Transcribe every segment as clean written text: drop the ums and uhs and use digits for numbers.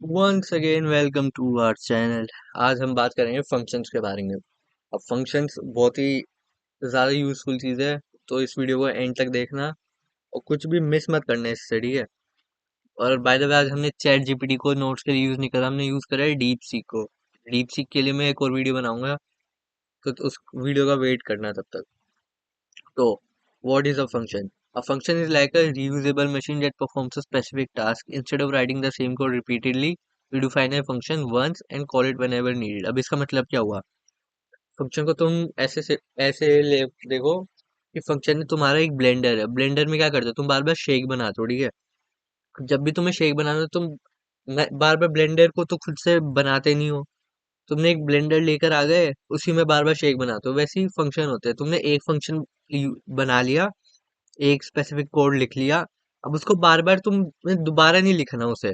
Once again welcome to our channel. आज हम बात करेंगे फंक्शंस के बारे में। अब फंक्शंस बहुत ही ज़्यादा यूजफुल चीज़ है, तो इस वीडियो को एंड तक देखना और कुछ भी मिस मत करना इससे, ठीक है। और बाय द वे आज हमने चैट जीपीटी को नोट्स के लिए यूज़ नहीं करा, हमने यूज़ करा है डीप सीक को। डीप सीक के लिए मैं एक और वीडियो बनाऊंगा, तो उस वीडियो का वेट करना तब तक। तो what is a function? A function is like a reusable machine that performs a specific task. Instead of writing the same code repeatedly, we define a function once and call it whenever needed. अब इसका मतलब क्या हुआ? Function को तुम ऐसे ले देखो कि फंक्शन तुम्हारा एक ब्लेंडर है। ब्लेंडर में क्या करते हो, तुम बार बार शेक बनाते हो, ठीक है। जब भी तुम्हें शेक बनाना हो, तुम बार बार ब्लेंडर को तो खुद से बनाते नहीं हो। तुमने एक ब्लेंडर लेकर आ गए, उसी में बार बार शेक बनाते हो। वैसे ही फंक्शन होते हैं। तुमने एक फंक्शन बना लिया, एक स्पेसिफिक कोड लिख लिया। अब उसको बार बार तुम दोबारा नहीं लिखना उसे।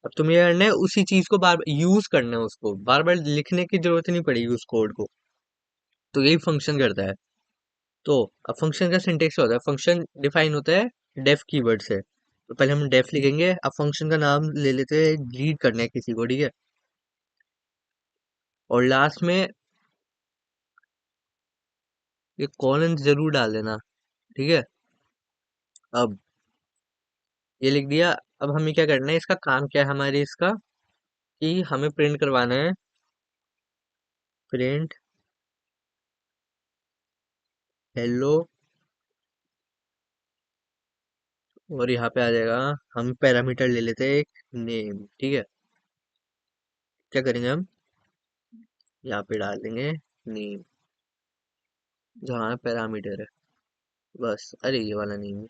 अब तुम्हें ये करना है, उसी चीज को बार बार यूज करना है, उसको बार बार लिखने की जरूरत नहीं पड़ेगी उस कोड को। तो यही फंक्शन करता है। तो अब फंक्शन का सिंटेक्स होता है, फंक्शन डिफाइन होता है डेफ कीवर्ड से। तो पहले हम डेफ लिखेंगे, अब फंक्शन का नाम ले लेते हैं, रीड करना है किसी को, ठीक है। और लास्ट में ये कॉलन जरूर डाल देना, ठीक है। अब ये लिख दिया। अब हमें क्या करना है, इसका काम क्या है हमारे इसका, कि हमें प्रिंट करवाना है। प्रिंट हेलो, और यहाँ पे आ जाएगा, हम पैरामीटर ले लेते हैं एक नेम, ठीक है। क्या करेंगे हम, यहाँ पे डाल देंगे नेम, जहाँ पैरामीटर है। बस, अरे ये वाला नेम है,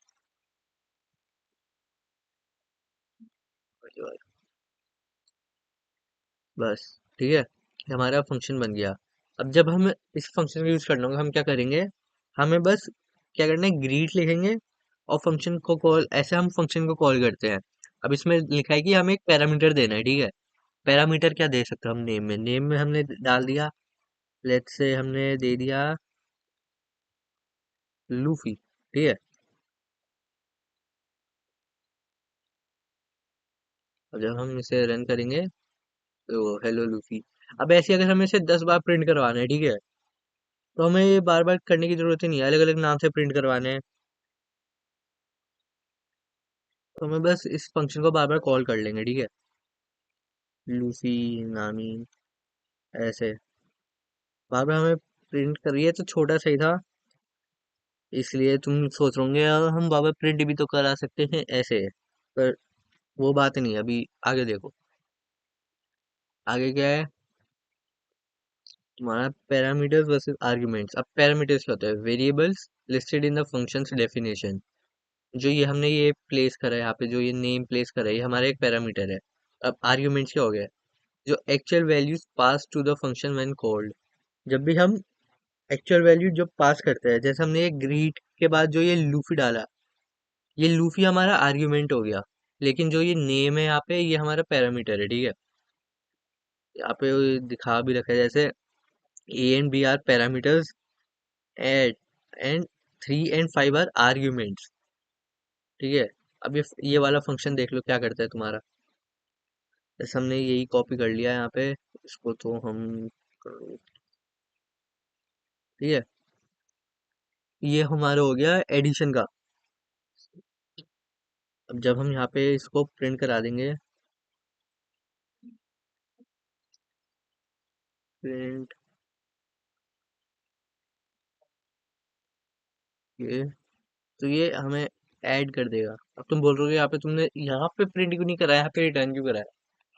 ये वाला। बस, ठीक है। हमारा फंक्शन बन गया। अब जब हम इस फंक्शन को यूज करना होगा, हम क्या करेंगे, हमें बस क्या करना है, ग्रीट लिखेंगे और फंक्शन को कॉल, ऐसे हम फंक्शन को कॉल करते हैं। अब इसमें लिखा है कि हमें एक पैरामीटर देना है, ठीक है। पैरामीटर क्या दे सकते हैं हम नेम में, नेम में हमने डाल दिया, लेट्स से हमने दे दिया लूफी, ठीक है। और जब हम इसे रन करेंगे, तो हेलो लूफी। अब ऐसे अगर हमें इसे 10 बार प्रिंट करवाना है, ठीक है, तो हमें ये बार बार करने की जरूरत ही नहीं है, अलग अलग नाम से प्रिंट करवाने हैं। तो हमें बस इस फंक्शन को बार बार कॉल कर लेंगे, ठीक है। लूफी, नामी, ऐसे बार बार हमें प्रिंट करिए, तो छोटा सही था, इसलिए तुम सोच रहे होंगे यार हम बार बार प्रिंट भी तो करा सकते हैं ऐसे। पर वो बात नहीं है, अभी आगे देखो। आगे क्या है तुम्हारा, पैरामीटर्स वर्सेस आर्गुमेंट्स। अब पैरामीटर्स क्या होता है, variables listed in the functions definition. जो ये हमने ये प्लेस करा है यहाँ पे, जो ये नेम प्लेस करा है, ये हमारा एक पैरामीटर है। अब आर्ग्यूमेंट्स क्या हो गया, जो actual values pass to the function when called. जब भी हम एक्चुअल वैल्यू जब पास करते हैं, जैसे हमने ये ग्रीट के बाद जो ये लूफी डाला, ये लूफी हमारा आर्ग्यूमेंट हो गया। लेकिन जो ये नेम है यहाँ पे, ये हमारा पैरामीटर है, ठीक है। यहाँ पे दिखा भी रखा है, जैसे A and B are parameters at and 3 and 5 are arguments, ठीक है। अब ये वाला फंक्शन देख लो क्या करता है तुम्हारा। जैसे हमने यही कॉपी कर लिया यहाँ पे, इसको तो हम, ठीक है। ये हमारा हो गया एडिशन का। अब जब हम यहाँ पे इसको प्रिंट करा देंगे, प्रिंट ये, तो ये हमें ऐड कर देगा। अब तुम बोल रहे हो यहाँ पे तुमने यहाँ पे प्रिंट क्यों नहीं कराया, यहाँ पे रिटर्न क्यों कराया।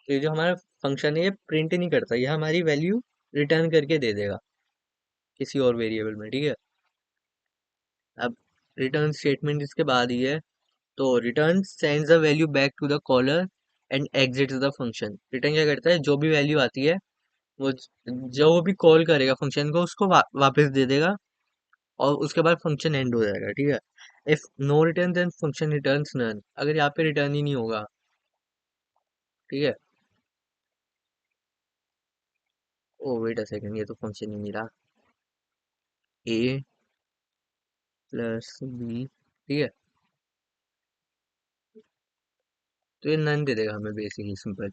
तो ये जो हमारा फंक्शन है, ये प्रिंट नहीं करता, ये हमारी वैल्यू रिटर्न करके दे देगा किसी और वेरिएबल में, ठीक है। अब रिटर्न स्टेटमेंट इसके बाद ही है। तो return sends the value back to the caller and exits the function. Return क्या करता है, जो भी वैल्यू आती है, वो जो भी कॉल करेगा फंक्शन को, उसको वापस दे देगा। और उसके बाद फंक्शन एंड हो जाएगा, ठीक है। If no return then function returns none. अगर यहाँ पे रिटर्न ही नहीं होगा, ठीक है। ओ वेट अ सेकंड, ये तो फंक्शन ही नहीं रहा, ए प्लस बी, ठीक है। तो ये नन दे देगा हमें, बेसिकली सिंपल।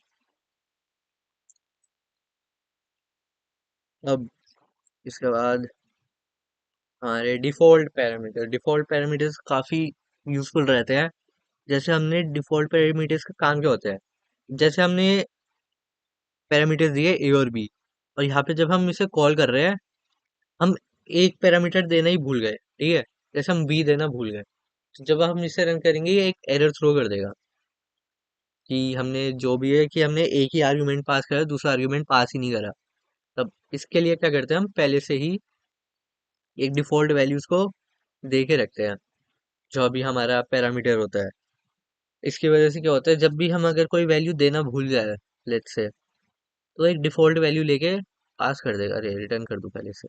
अब इसके बाद हमारे डिफ़ॉल्ट पैरामीटर्स काफ़ी यूज़फुल रहते हैं। जैसे हमने डिफ़ॉल्ट पैरामीटर्स का काम क्या होता है, जैसे हमने पैरामीटर्स दिए ए और बी, और यहाँ पे जब हम इसे कॉल कर रहे हैं, हम एक पैरामीटर देना ही भूल गए, ठीक है, जैसे हम बी देना भूल गए, तो जब हम इसे रन करेंगे ये एक एरर थ्रो कर देगा कि हमने जो भी है कि हमने एक ही आर्ग्यूमेंट पास करा, दूसरा आर्ग्यूमेंट पास ही नहीं करा। तब इसके लिए क्या करते हैं, हम पहले से ही एक डिफ़ॉल्ट वैल्यूज को दे के रखते हैं, जो अभी हमारा पैरामीटर होता है। इसकी वजह से क्या होता है, जब भी हम अगर कोई वैल्यू देना भूल जाए, लेट्स से, तो एक डिफ़ॉल्ट वैल्यू लेके पास कर देगा। अरे रिटर्न कर दूं पहले से,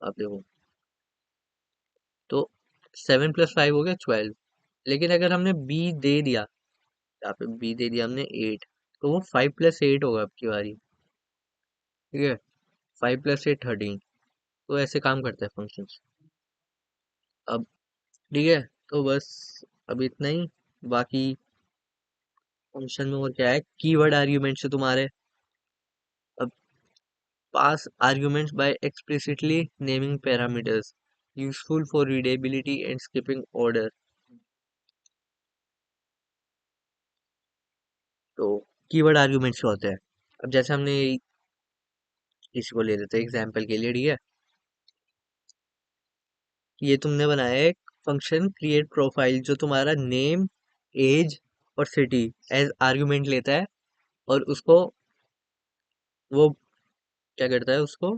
आप देखो, तो 7 + 5 हो गया 12। लेकिन अगर हमने बी दे दिया, यहाँ पे बी दे दिया हमने 8, तो वो 5 + 8 होगा आपकी बारी, ठीक है। 5 + 8 13। तो ऐसे काम करता है फंक्शंस। अब ठीक है, तो बस अब इतना ही। बाकी फंक्शन में और क्या है, कीवर्ड आर्ग्यूमेंट्स है तुम्हारे। अब पास arguments by explicitly naming parameters, useful for readability and skipping order. तो कीवर्ड आर्ग्यूमेंट्स क्या होते हैं, अब जैसे हमने इसी को ले लेते हैं एग्जाम्पल के लिए, ठीक है। ये तुमने बनाया है एक फंक्शन क्रिएट प्रोफाइल, जो तुम्हारा नेम, एज और सिटी एज आर्ग्यूमेंट लेता है, और उसको वो क्या करता है, उसको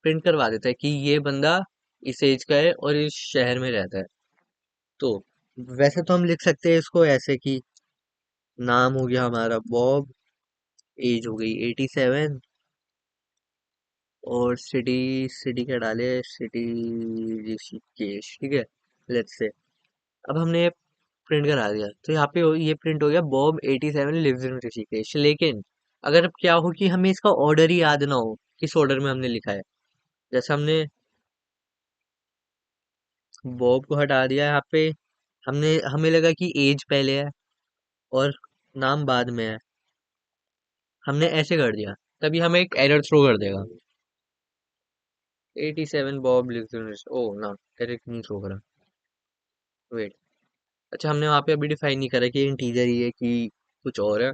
प्रिंट करवा देता है कि ये बंदा इस एज का है और इस शहर में रहता है। तो वैसे तो हम लिख सकते हैं इसको ऐसे कि नाम हो गया हमारा बॉब, एज हो गई 87, और सिटी सिटी क्या डाले, सिटी ऋषिकेश, ठीक है, लेट्स से। अब हमने प्रिंट करा दिया, तो यहाँ पे ये प्रिंट हो गया बॉब 87 लिव्स इन ऋषिकेश। लेकिन अगर अब क्या हो कि हमें इसका ऑर्डर ही याद ना हो, किस ऑर्डर में हमने लिखा है। जैसे हमने बॉब को हटा दिया यहाँ पे, हमने हमें लगा कि एज पहले है और नाम बाद में है, हमने ऐसे कर दिया, तभी हमें एक एरर थ्रो कर देगा। 87 बॉब लिव्स इन, ओ ना, एरर नहीं थ्रो करा, वेट। अच्छा, हमने वहाँ पे अभी डिफाइन नहीं करा कि इंटीजर ही है कि कुछ और है,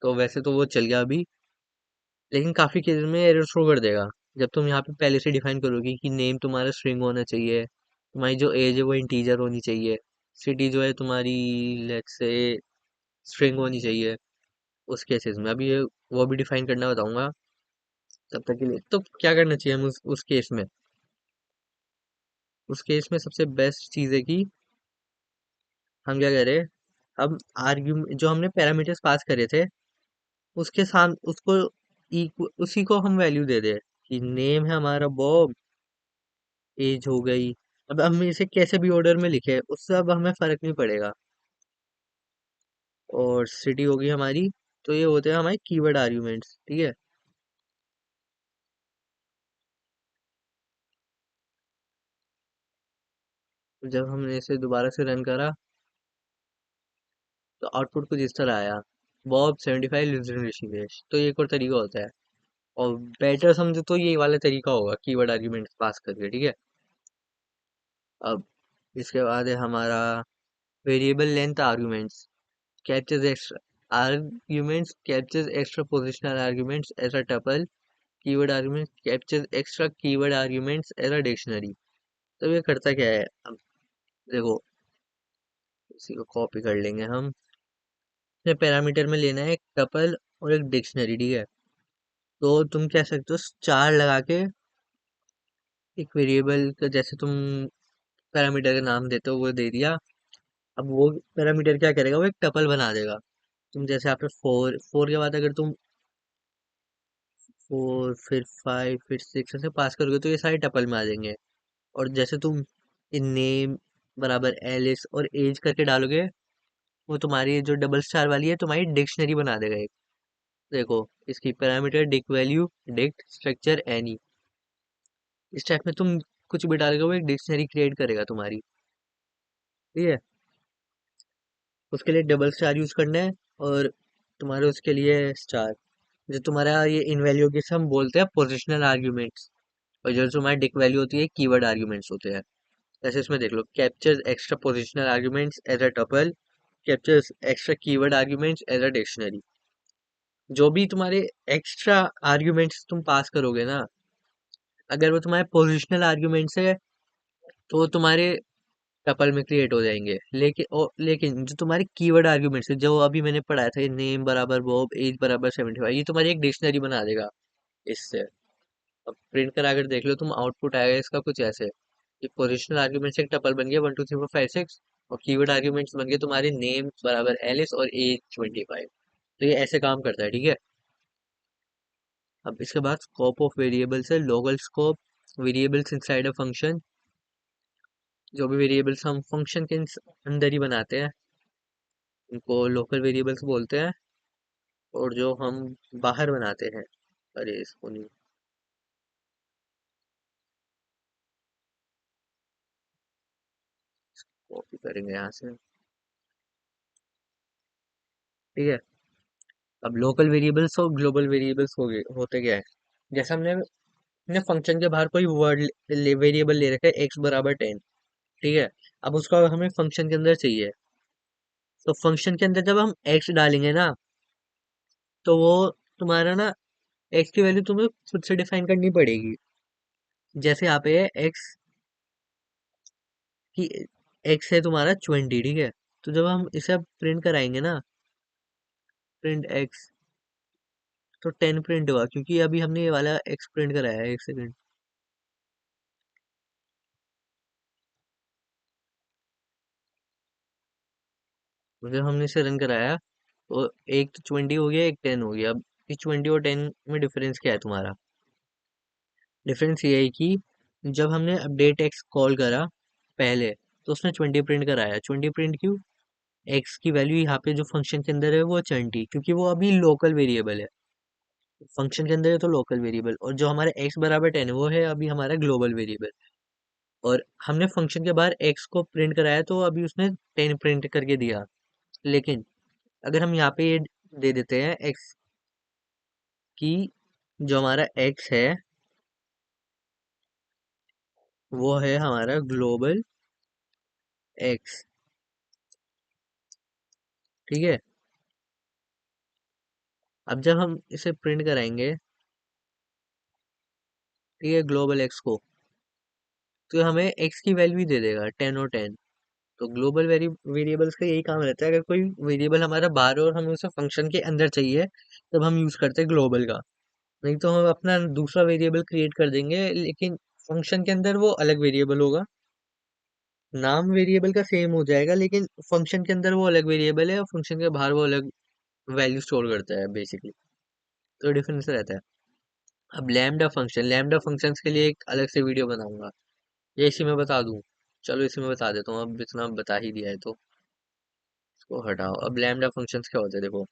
तो वैसे तो वो चल गया अभी। लेकिन काफी केसेस में एरर थ्रो कर देगा, जब तुम यहाँ पे पहले से डिफाइन करोगे कि नेम तुम्हारा स्ट्रिंग होना चाहिए, तुम्हारी जो एज है वो इंटीजर होनी चाहिए, सिटी जो है तुम्हारी लेट्स से स्ट्रिंग होनी चाहिए। उस केसेस में अभी वो भी डिफाइन करना बताऊंगा, तब तक के लिए तो क्या करना चाहिए हम उस केस में। उस केस में सबसे बेस्ट चीज़ है कि हम क्या करें, हम आर्ग्यू जो हमने पैरामीटर्स पास करे थे, उसके साथ उसको उसी को हम वैल्यू दे दे कि नेम है हमारा बॉब, एज हो गई। अब हम इसे कैसे भी ऑर्डर में लिखे उससे अब हमें फर्क नहीं पड़ेगा, और सिटी होगी हमारी। तो ये होते हैं हमारे कीवर्ड आर्ग्यूमेंट्स, ठीक है। जब हमने इसे दोबारा से रन करा, तो आउटपुट कुछ इस तरह आया, बॉब 75 लिव्स इन ऋषिकेश। तो ये एक और तरीका होता है, और बेटर समझो तो ये वाला तरीका होगा कीवर्ड आर्ग्यूमेंट्स पास करके, ठीक है। अब इसके बाद है हमारा variable length arguments, captures extra arguments, captures extra positional arguments as a tuple, keyword arguments captures extra keyword arguments as a dictionary। तो ये करता क्या है, अब देखो, इसी को कॉपी कर लेंगे हम। अपने पैरामीटर में लेना है एक टपल और एक डिक्शनरी, ठीक है। तो तुम कह सकते हो स्टार लगा के एक वेरिएबल का, जैसे तुम पैरामीटर का नाम देते हो वो दे दिया। अब वो पैरामीटर क्या करेगा, वो एक टपल बना देगा। तुम जैसे यहाँ पे 4 के बाद अगर तुम 4 फिर 5 फिर 6 ऐसे पास करोगे, तो ये सारे टपल में आ जाएंगे। और जैसे तुम इन नेम बराबर एलिस और एज करके डालोगे, वो तुम्हारी जो डबल स्टार वाली है तुम्हारी डिक्शनरी बना देगा एक। देखो, इसकी parameter Dick value, dict structure any, इस टाइप में तुम कुछ भी डालोगे वो एक डिक्शनरी क्रिएट करेगा तुम्हारी, ठीक है। उसके लिए डबल स्टार यूज करना है, और तुम्हारे उसके लिए स्टार। जो तुम्हारा ये इन वैल्यू के से हम बोलते हैं पोजिशनल आर्ग्यूमेंट्स, और जो तुम्हारी डिक वैल्यू होती है कीवर्ड आर्ग्यूमेंट्स होते हैं। जैसे इसमें देख लो, captures extra positional arguments as a tuple, captures extra keyword arguments as a dictionary. जो भी तुम्हारे एक्स्ट्रा आर्ग्यूमेंट्स तुम पास करोगे ना, अगर वो तुम्हारे पोजिशनल आर्ग्यूमेंट्स है तो वो तुम्हारे टपल में क्रिएट हो जाएंगे। लेकिन जो तुम्हारे कीवर्ड आर्ग्यूमेंट्स है, जो अभी मैंने पढ़ाया था, नेम बराबर बॉब, एज बराबर 75, ये तुम्हारी एक डिक्शनरी बना देगा इससे। अब प्रिंट करा कर देख लो तुम, आउटपुट आएगा इसका कुछ ऐसे। ये पोजिशनल आर्ग्यूमेंट्स एक टपल बन गया 1 2 3 4 5 6, और कीवर्ड आर्ग्यूमेंट्स बन गए तुम्हारे नेम बराबर एलिस और एज 25। तो ये ऐसे काम करता है, ठीक है। अब इसके बाद स्कोप ऑफ वेरिएबल्स है, local scope, variables inside a function. जो भी वेरिएबल्स हम फंक्शन के अंदर ही बनाते हैं उनको लोकल वेरिएबल्स बोलते हैं, और जो हम बाहर बनाते हैं, अरे इसको नहीं, कॉपी करेंगे यहाँ से, ठीक है। अब लोकल वेरिएबल्स और ग्लोबल वेरिएबल्स हो गए, होते क्या है, जैसे हमने फंक्शन के बाहर कोई वर्ड वेरिएबल ले रखा है एक्स बराबर 10, ठीक है। अब उसका हमें फंक्शन के अंदर चाहिए, तो फंक्शन के अंदर जब हम एक्स डालेंगे ना, तो वो तुम्हारा ना एक्स की वैल्यू तुम्हें खुद से डिफाइन करनी पड़ेगी। जैसे यहाँ पे है एक्स की, एक्स है तुम्हारा 20, ठीक है। तो जब हम इसे प्रिंट कराएंगे ना, प्रिंट एक्स, तो 10 प्रिंट हुआ, क्योंकि अभी हमने ये वाला एक्स प्रिंट कराया है। एक सेकंड, जब हमने इसे रन कराया तो एक तो 20 हो गया, एक 10 हो गया। अब इस 20 और 10 में डिफरेंस क्या है तुम्हारा? डिफरेंस ये है कि जब हमने अपडेट एक्स कॉल करा पहले, तो उसने 20 प्रिंट कराया। 20 प्रिंट क्यों? एक्स की वैल्यू यहाँ पे जो फंक्शन के अंदर है वो 20, क्योंकि वो अभी लोकल वेरिएबल है। फंक्शन के अंदर है तो लोकल वेरिएबल, और जो हमारे एक्स बराबर 10 है वो है अभी हमारा ग्लोबल वेरिएबल। और हमने फंक्शन के बाहर एक्स को प्रिंट कराया तो अभी उसने 10 प्रिंट करके दिया। लेकिन अगर हम यहाँ पे ये दे देते हैं एक्स की, जो हमारा एक्स है वो है हमारा ग्लोबल एक्स, ठीक है। अब जब हम इसे प्रिंट कराएंगे, ठीक है, ग्लोबल एक्स को, तो हमें एक्स की वैल्यू ही दे देगा 10 और 10। तो ग्लोबल वेरिएबल्स का यही काम रहता है, अगर कोई वेरिएबल हमारा बाहर है और हमें उसे फंक्शन के अंदर चाहिए, तब हम यूज करते हैं ग्लोबल का। नहीं तो हम अपना दूसरा वेरिएबल क्रिएट कर देंगे, लेकिन फंक्शन के अंदर वो अलग वेरिएबल होगा। नाम वेरिएबल का सेम हो जाएगा, लेकिन फंक्शन के अंदर वो अलग वेरिएबल है और फंक्शन के बाहर वो अलग वैल्यू स्टोर करता है बेसिकली। तो डिफरेंस रहता है। अब लैम्डा फंक्शंस के लिए एक अलग से वीडियो बनाऊंगा, ये इसी में बता दूं। चलो इसी में बता देता हूँ, अब इतना बता ही दिया है तो इसको हटाओ। अब लैम्डा फंक्शंस क्या होते हैं, देखो।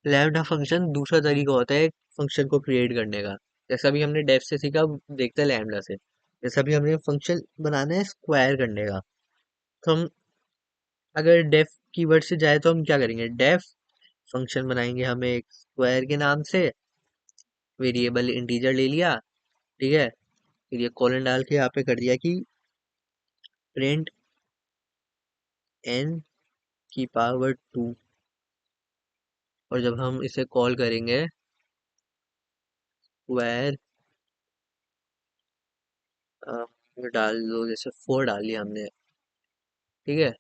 लैम्डा फंक्शन दूसरा तरीका होता है फंक्शन को क्रिएट करने का। जैसा भी हमने डेफ से सीखा, अब देखते हैं लैम्डा से। जैसा भी हमने फंक्शन बनाना है स्क्वायर करने का, तो हम अगर डेफ कीवर्ड से जाए तो हम क्या करेंगे, डेफ फंक्शन बनाएंगे हम एक स्क्वायर के नाम से, वेरिएबल इंटीजर ले लिया, ठीक है। फिर ये कॉलन डाल के यहाँ पे कर दिया कि प्रिंट एन की पावर 2, और जब हम इसे कॉल करेंगे स्क्वायर, डाल दो, जैसे 4 डाल लिया हमने, ठीक है।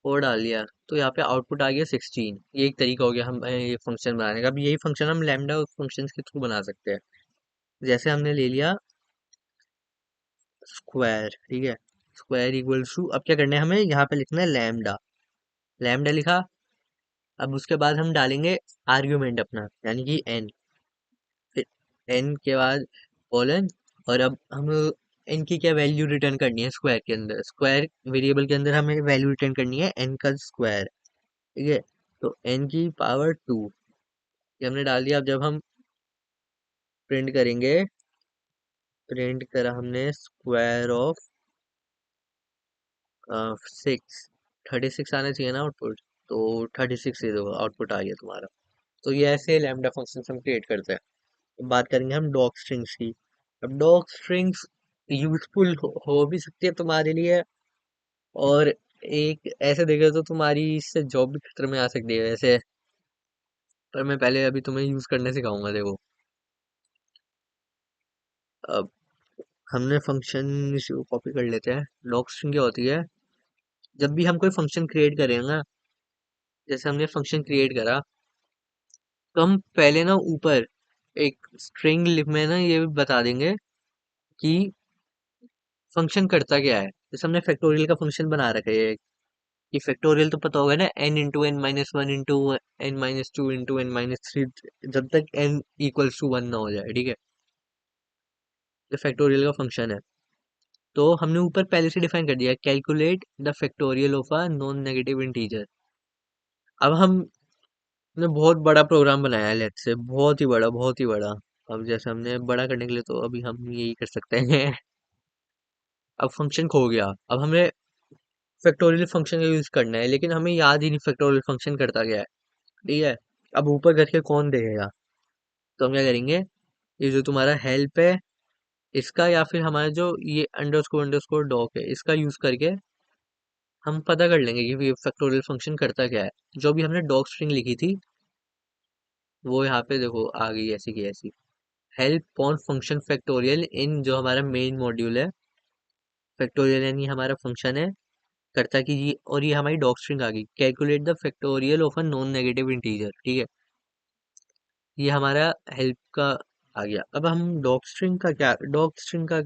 4 डाल लिया तो यहाँ पे आउटपुट आ गया 16। ये एक तरीका हो गया हम ये फंक्शन बनाने का। अब यही फंक्शन हम लैम्डा फंक्शन के थ्रू बना सकते हैं। जैसे हमने ले लिया स्क्वायर, ठीक है, स्क्वायर इक्वल्स टू, अब क्या करना है, हमें यहाँ पे लिखना है लैम्डा। लैम्डा लिखा। अब उसके बाद हम डालेंगे आर्ग्यूमेंट अपना, यानी कि एन। फिर एन के बाद कॉलन, और अब हम एन की क्या वैल्यू रिटर्न करनी है स्क्वायर के अंदर, स्क्वायर वेरिएबल के अंदर हमें वैल्यू रिटर्न करनी है एन का स्क्वायर, ठीक है। तो एन की पावर 2 ये हमने डाल दिया। अब जब हम प्रिंट करेंगे, प्रिंट करा हमने स्क्वायर ऑफ 6, 36 आना चाहिए ना आउटपुट, तो 36 दे दो, आउटपुट आ गया तुम्हारा। तो ये ऐसे लैम्डा फंक्शन हम क्रिएट करते हैं। अब बात करेंगे हम डॉग स्ट्रिंग्स की। अब डॉग स्ट्रिंग्स यूजफुल हो भी सकती है तुम्हारे लिए, और एक ऐसे देखे तो तुम्हारी इससे जॉब भी खतरे में आ सकती है वैसे। पर मैं पहले अभी तुम्हें यूज करने सिखाऊंगा। देखो, अब हमने फंक्शन इसे कॉपी कर लेते हैं। डॉग स्ट्रिंग क्या होती है? जब भी हम कोई फंक्शन क्रिएट करें ना, जैसे हमने फंक्शन क्रिएट करा, तो हम पहले ना ऊपर एक स्ट्रिंग में ना ये भी बता देंगे कि फंक्शन करता क्या है। जैसे हमने फैक्टोरियल का फंक्शन बना रखा है कि फैक्टोरियल तो पता होगा ना, n into n minus one into n minus two into n minus three, जब तक n इक्वल्स टू वन ना हो जाए, ठीक है। ये फैक्टोरियल का फंक्शन है। तो हमने ऊपर पहले से डिफाइन कर दिया, calculate the factorial of a non negative integer. अब हमने बहुत बड़ा प्रोग्राम बनाया है, लेट्स से बहुत ही बड़ा, बहुत ही बड़ा। अब जैसे हमने बड़ा करने के लिए तो अभी हम यही कर सकते हैं। अब फंक्शन खो गया। अब हमें फैक्टोरियल फंक्शन का यूज करना है, लेकिन हमें याद ही नहीं फैक्टोरियल फंक्शन करता क्या है, ठीक है। अब ऊपर करके कौन देखेगा? तो हम क्या करेंगे, ये जो तुम्हारा हेल्प है इसका, या फिर हमारा जो ये अंडरस्कोर डॉक है, इसका यूज करके हम पता कर लेंगे कि ये फैक्टोरियल फंक्शन करता क्या है। जो भी हमने डॉक स्ट्रिंग लिखी थी वो यहाँ पे देखो आ गई ऐसी की ऐसी। हेल्प ऑन फंक्शन फैक्टोरियल इन, जो हमारा मेन मॉड्यूल है। फैक्टोरियल यानी हमारा फंक्शन है करता कि ये, और ये हमारी डॉक स्ट्रिंग आ गई, calculate the factorial of a non negative integer, ठीक है। ये हमारा हेल्प का आ गया। अब हम डॉग स्ट्रिंग का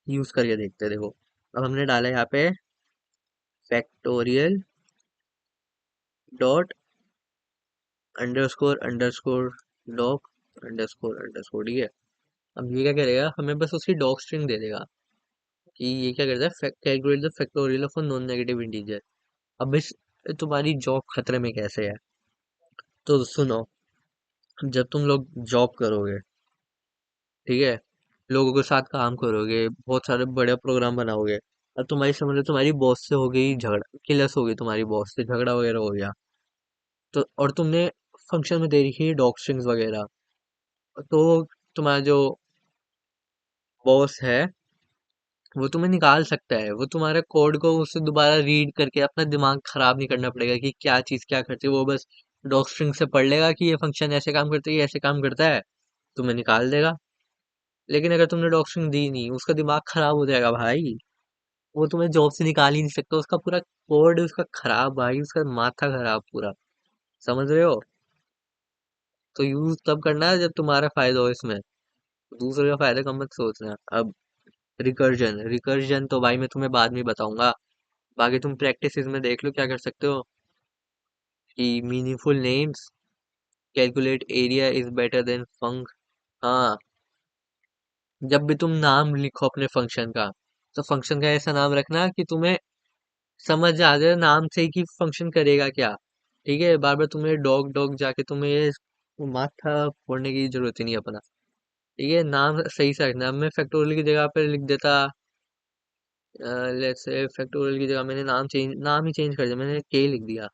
यूज करके देखते हैं। देखो, अब हमने डाला यहाँ पे factorial dot underscore underscore dog underscore underscore, ठीक है। अब ये क्या करेगा, हमें बस उसकी डॉग स्ट्रिंग दे देगा कि ये क्या करता है, calculate the factorial of a non negative integer. अब इस तुम्हारी जॉब खतरे में कैसे है? तो सुनो, जब तुम लोग जॉब करोगे, ठीक है, लोगों के साथ काम करोगे, बहुत सारे बड़े प्रोग्राम बनाओगे, अब तुम्हारी समझ लो तुम्हारी बॉस से हो गई झगड़ा, किलस हो गई, तुम्हारी बॉस से झगड़ा वगैरह हो गया, तो और तुमने फंक्शन में दे रखी है डॉग स्ट्रिंग्स वगैरह, तो तुम्हारा जो बॉस है वो तुम्हें निकाल सकता है। वो तुम्हारे कोड को उससे दोबारा रीड करके अपना दिमाग खराब नहीं करना पड़ेगा कि क्या चीज क्या करती है। वो बस डॉग स्ट्रिंग से पढ़ लेगा कि ये फंक्शन ऐसे काम करता है, ये ऐसे काम करता है, तुम्हें निकाल देगा। लेकिन अगर तुमने डॉग स्ट्रिंग दी नहीं, उसका दिमाग खराब हो जाएगा भाई। वो तुम्हें जॉब से निकाल ही नहीं सकता, उसका पूरा कोड उसका खराब भाई, उसका माथा खराब पूरा। समझ रहे हो? तो यूज तब करना है जब तुम्हारा फायदा हो इसमें, दूसरे का फायदा का मत सोचना। अब रिकर्जन, रिकर्जन तो भाई मैं तुम्हें बाद में बताऊंगा। बाकी तुम प्रैक्टिस में देख लो क्या कर सकते हो कि meaningful names, calculate area is better than func. हाँ, जब भी तुम नाम लिखो अपने फंक्शन का, तो फंक्शन का ऐसा नाम रखना कि तुम्हें समझ आ जाए नाम से ही कि फंक्शन करेगा क्या, ठीक है। बार बार तुम्हें डॉग डॉग जाके तुम्हें ये माथा फोड़ने की जरूरत ही नहीं है अपना, ठीक है। नाम सही से रखना। अब मैं फैक्टोरियल की जगह पे लिख देता, लेट्स से फैक्टोरियल की जगह मैंने नाम ही चेंज कर दिया, मैंने के लिख दिया।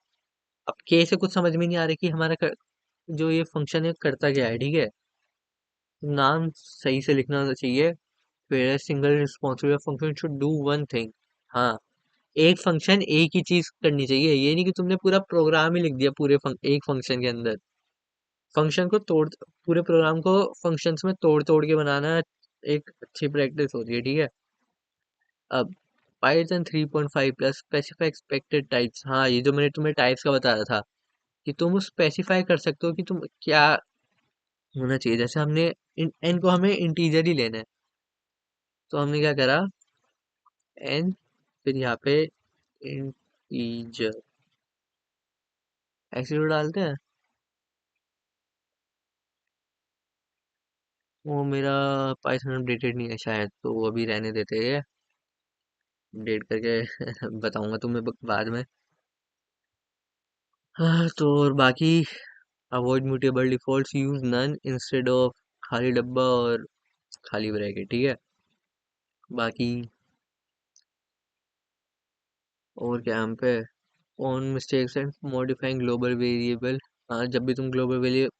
अब के से कुछ समझ में नहीं आ रहा कि हमारा जो ये फंक्शन है करता क्या है, ठीक है। नाम सही से लिखना चाहिए। फिर single responsible function should do one thing. हाँ, एक फंक्शन एक ही चीज करनी चाहिए, ये नहीं कि तुमने पूरा प्रोग्राम ही लिख दिया एक फंक्शन के अंदर। फंक्शन को तोड़ पूरे प्रोग्राम को फंक्शंस में तोड़ तोड़ के बनाना एक अच्छी प्रैक्टिस होती है, ठीक है। अब Python 3.5 plus specify expected types, हाँ ये जो मैंने तुम्हें टाइप्स का बताया था कि तुम स्पेसिफाई कर सकते हो कि तुम क्या होना चाहिए। जैसे हमने एन को हमें इंटीजर ही लेना है, तो हमने क्या करा, एन, फिर यहाँ पे इंटीजर ऐसे तो डालते हैं। वो मेरा पाइथन अपडेटेड नहीं है शायद, तो वो अभी रहने देते हैं, अपडेट करके बताऊंगा तुम्हें बाद में। हाँ, तो और बाकी avoid mutable defaults, use none instead of खाली डब्बा और खाली ब्रैकेट, ठीक है। बाकी और क्या हम पे on mistakes and modifying global variable. हाँ, जब भी तुम ग्लोबल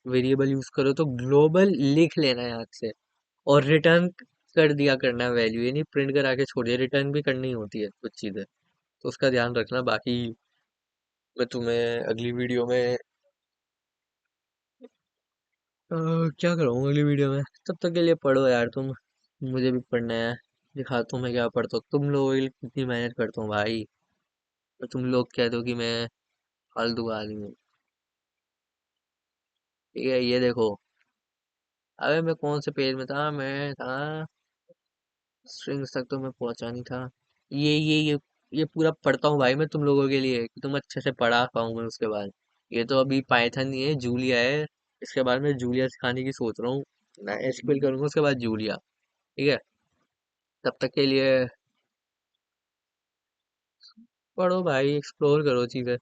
वेरिएबल यूज करो तो ग्लोबल लिख लेना है याद से, और रिटर्न कर दिया करना वैल्यू, ये नहीं प्रिंट करा के छोड़ दिया, रिटर्न भी करनी होती है कुछ चीजें, तो उसका ध्यान रखना। बाकी मैं तुम्हें अगली वीडियो में क्या कराऊंगा अगली वीडियो में, तब तक के लिए पढ़ो यार तुम, मुझे भी पढ़ना है। दिखाता हूँ मैं क्या पढ़ता हूँ, तुम लोगों के लिए कितनी मेहनत करता हूँ भाई, और तुम लोग कह दो कि मैं फालतू आदमी हूँ। ठीक है, ये देखो। अबे मैं कौन से पेज में था, मैं था स्ट्रिंग्स तक, तो मैं पहुंचा नहीं था। ये पूरा पढ़ता हूँ भाई मैं तुम लोगों के लिए, कि तुम अच्छे से पढ़ा पाऊँ मैं उसके बाद। ये तो अभी पाइथन नहीं है, जूलिया है। इसके बाद मैं जूलिया सिखाने की सोच रहा हूँ, मैं एसक्यूएल करूंगा उसके बाद जूलिया। ठीक है, तब तक के लिए पढ़ो भाई, एक्सप्लोर करो चीजें।